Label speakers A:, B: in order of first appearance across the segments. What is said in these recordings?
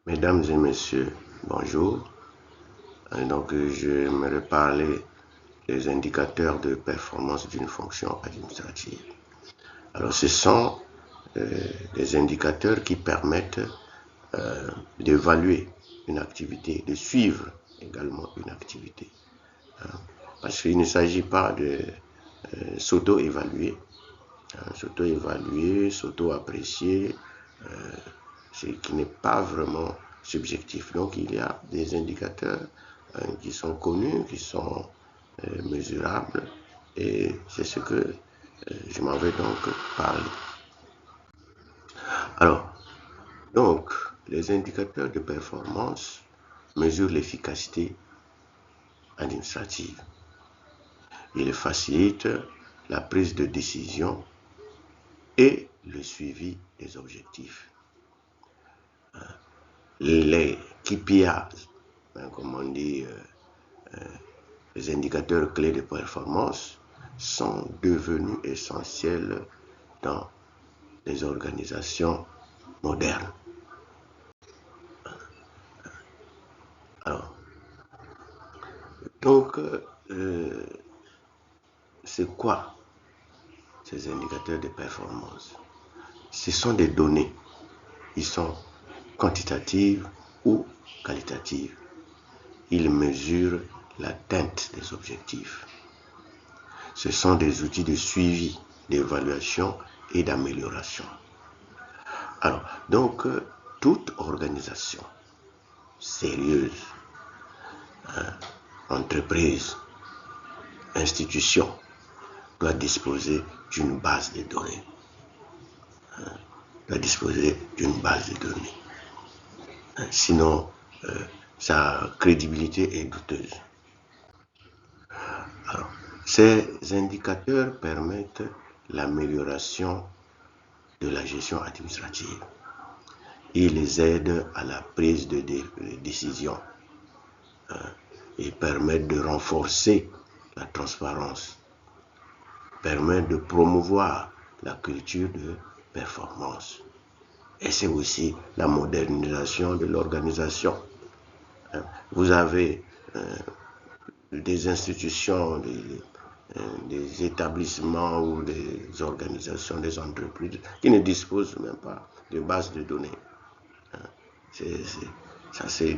A: Mesdames et messieurs, bonjour. J'aimerais parler des indicateurs de performance d'une fonction administrative. Alors, ce sont des indicateurs qui permettent d'évaluer une activité, de suivre également une activité. Parce qu'il ne s'agit pas de s'auto-évaluer, s'auto-apprécier, ce qui n'est pas vraiment subjectif. Donc il y a des indicateurs qui sont connus, qui sont mesurables, et c'est ce que je m'en vais donc parler. Alors, donc, les indicateurs de performance mesurent l'efficacité administrative. Ils facilitent la prise de décision et le suivi des objectifs. Les KPIs, comme on dit, les indicateurs clés de performance, sont devenus essentiels dans les organisations modernes. Alors, donc, c'est quoi ces indicateurs de performance? Ce sont des données. Ils sont quantitatives ou qualitatives. Ils mesurent l'atteinte des objectifs. Ce sont des outils de suivi, d'évaluation et d'amélioration. Alors, donc, toute organisation sérieuse, entreprise, institution, doit disposer d'une base de données. Sinon, sa crédibilité est douteuse. Alors, ces indicateurs permettent l'amélioration de la gestion administrative. Ils aident à la prise de décision. Ils permettent de renforcer la transparence, permettent de promouvoir la culture de performance. Et c'est aussi la modernisation de l'organisation. Vous avez des institutions, des établissements ou des organisations, des entreprises qui ne disposent même pas de base de données. Ça, c'est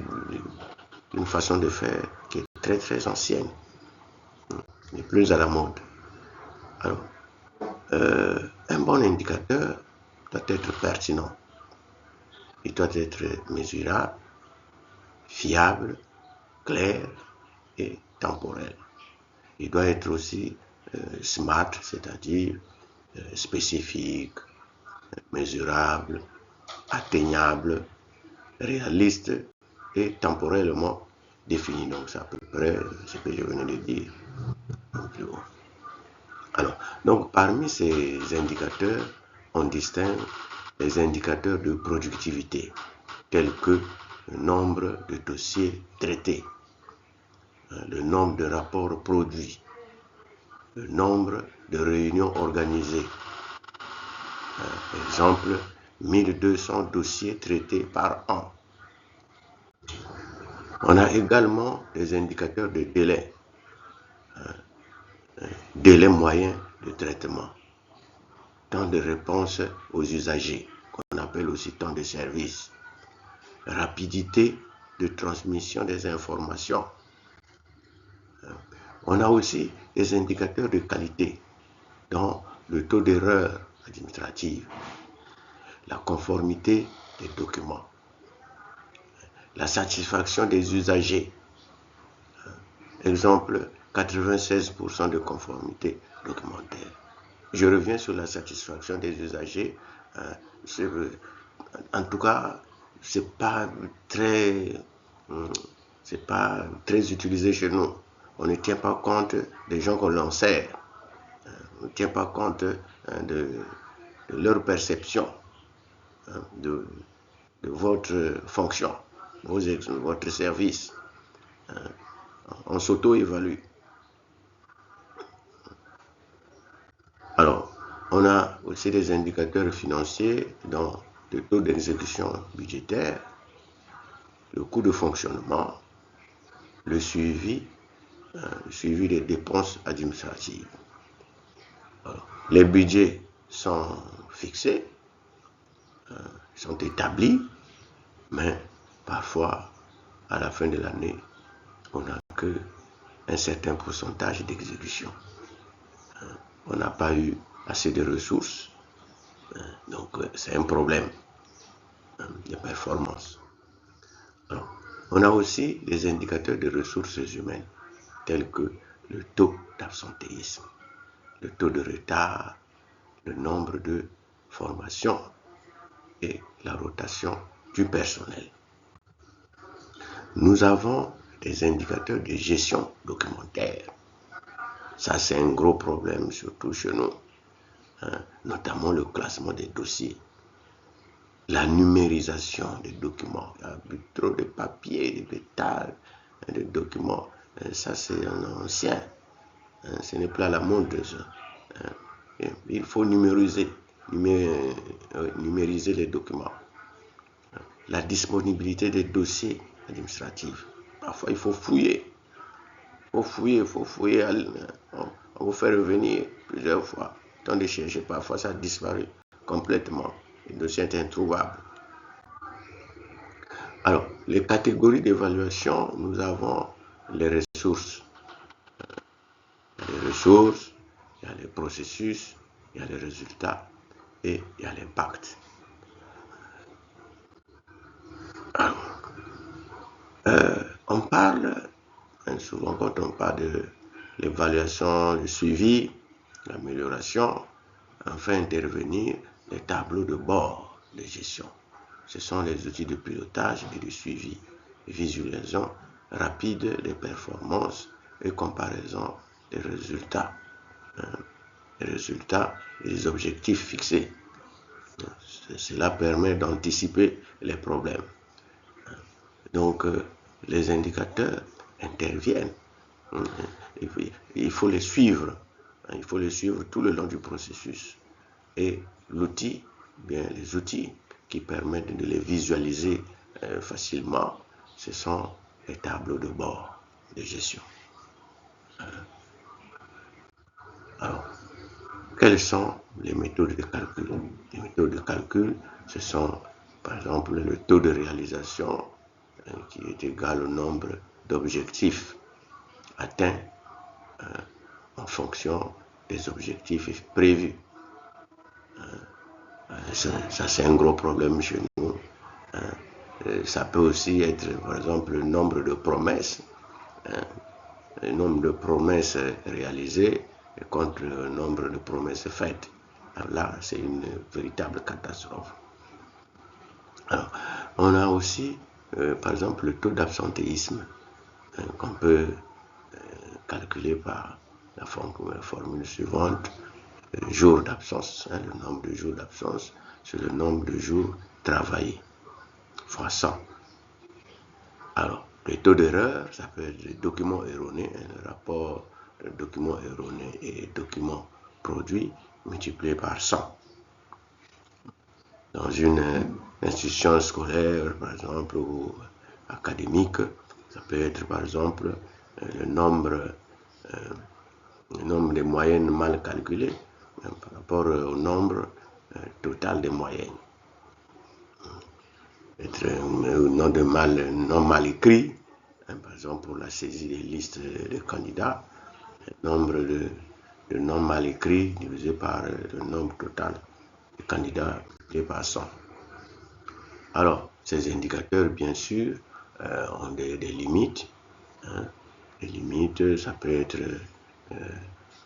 A: une façon de faire qui est très très ancienne, mais plus à la mode. Alors, un bon indicateur doit être pertinent, il doit être mesurable, fiable, clair et temporel. Il doit être aussi smart, c'est-à-dire spécifique, mesurable, atteignable, réaliste et temporellement défini. Donc c'est à peu près ce que je venais de dire. Alors, donc parmi ces indicateurs, on distingue les indicateurs de productivité, tels que le nombre de dossiers traités, le nombre de rapports produits, le nombre de réunions organisées. Par exemple, 1200 dossiers traités par an. On a également des indicateurs de délai, délai moyen de traitement, temps de réponse aux usagers, qu'on appelle aussi temps de service, rapidité de transmission des informations. On a aussi des indicateurs de qualité, dont le taux d'erreur administrative, la conformité des documents, la satisfaction des usagers. Exemple, 96% de conformité documentaire. Je reviens sur la satisfaction des usagers. En tout cas, c'est pas très utilisé chez nous. On ne tient pas compte des gens qu'on l'en sert. On ne tient pas compte de leur perception de votre fonction, votre service. On s'auto-évalue. Alors, on a aussi des indicateurs financiers dans le taux d'exécution budgétaire, le coût de fonctionnement, le suivi des dépenses administratives. Alors, les budgets sont fixés, sont établis, mais parfois, à la fin de l'année, on n'a qu'un certain pourcentage d'exécution. On n'a pas eu assez de ressources, donc c'est un problème de performance. Alors, on a aussi des indicateurs de ressources humaines, tels que le taux d'absentéisme, le taux de retard, le nombre de formations et la rotation du personnel. Nous avons des indicateurs de gestion documentaire. Ça, c'est un gros problème, surtout chez nous, notamment le classement des dossiers. La numérisation des documents. Il y a trop de papiers, de détails, de documents. Ça, c'est un ancien. Ce n'est plus à la mode de ça. Il faut numériser les documents. La disponibilité des dossiers administratifs. Parfois, il faut fouiller. Il faut fouiller. On vous fait revenir plusieurs fois. Tant de chercher, parfois ça a disparu complètement. Le dossier est introuvable. Alors, les catégories d'évaluation, nous avons les ressources. Il y a les ressources, il y a les processus, il y a les résultats et il y a l'impact. On parle, souvent quand on parle de l'évaluation, le suivi, l'amélioration, on fait intervenir les tableaux de bord de gestion. Ce sont les outils de pilotage et de suivi, visualisation rapide des performances et comparaison des résultats. Les résultats et les objectifs fixés. Cela permet d'anticiper les problèmes. Donc, les indicateurs interviennent. Il faut les suivre. Il faut les suivre tout le long du processus. Et l'outil, bien les outils qui permettent de les visualiser facilement, ce sont les tableaux de bord de gestion. Alors, quelles sont les méthodes de calcul? Les méthodes de calcul, ce sont par exemple le taux de réalisation qui est égal au nombre d'objectifs atteints en fonction des objectifs prévus. Ça, c'est un gros problème chez nous. Ça peut aussi être, par exemple, le nombre de promesses. Le nombre de promesses réalisées contre le nombre de promesses faites. Alors là, c'est une véritable catastrophe. Alors, on a aussi, par exemple, le taux d'absentéisme qu'on peut calculer par la formule suivante. Le jour d'absence, le nombre de jours d'absence, c'est le nombre de jours travaillés fois 100. Alors, le taux d'erreur, ça peut être les documents erronés, le rapport de documents erronés et documents produits multiplié par 100. Dans une institution scolaire, par exemple, ou académique, ça peut être, par exemple, le nombre des moyennes mal calculées par rapport au nombre total des moyennes. Être un nom de non mal écrit, par exemple pour la saisie des listes de candidats, le nombre de noms mal écrits divisé par le nombre total de candidats divisé par 100. Alors, ces indicateurs, bien sûr, ont des limites. Les limites, ça peut être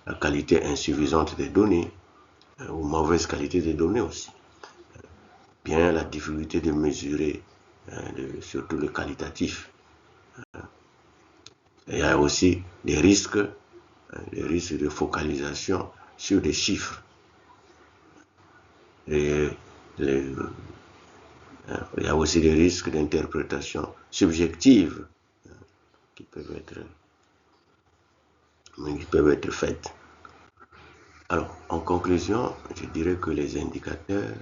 A: la qualité insuffisante des données ou mauvaise qualité des données aussi. Bien la difficulté de mesurer, surtout le qualitatif. Il y a aussi des risques de focalisation sur des chiffres. Et il y a aussi des risques d'interprétation subjective qui peuvent être faites. Alors, en conclusion, je dirais que les indicateurs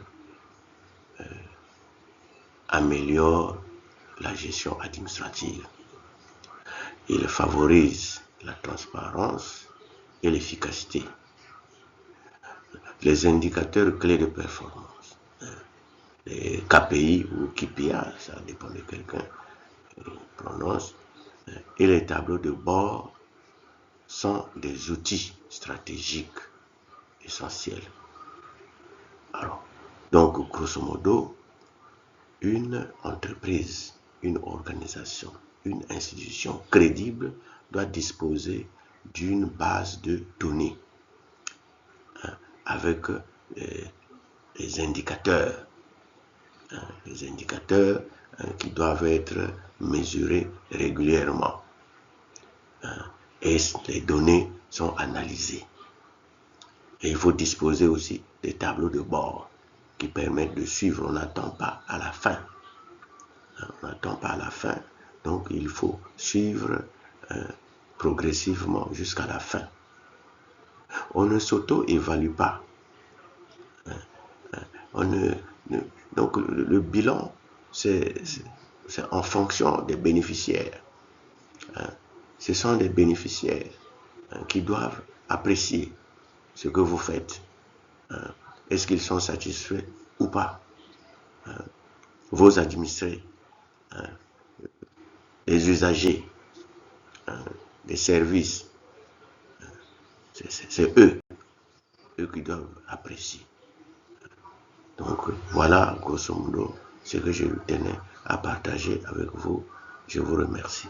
A: améliorent la gestion administrative. Il favorise la transparence et l'efficacité. Les indicateurs clés de performance, les KPI ou KPI, ça dépend de quelqu'un qui prononce, et les tableaux de bord sont des outils stratégiques essentiels. Alors, donc, grosso modo, une entreprise, une organisation, une institution crédible doit disposer d'une base de données avec les indicateurs qui doivent être mesurés régulièrement. Et les données sont analysées. Et il faut disposer aussi des tableaux de bord qui permettent de suivre. On n'attend pas à la fin. On n'attend pas à la fin. Donc il faut suivre progressivement jusqu'à la fin. On ne s'auto-évalue pas. Donc le bilan, c'est en fonction des bénéficiaires. Ce sont des bénéficiaires qui doivent apprécier ce que vous faites. Est-ce qu'ils sont satisfaits ou pas? Vos administrés, les usagers des services, c'est eux qui doivent apprécier. Donc voilà, grosso modo, ce que je tenais à partager avec vous. Je vous remercie.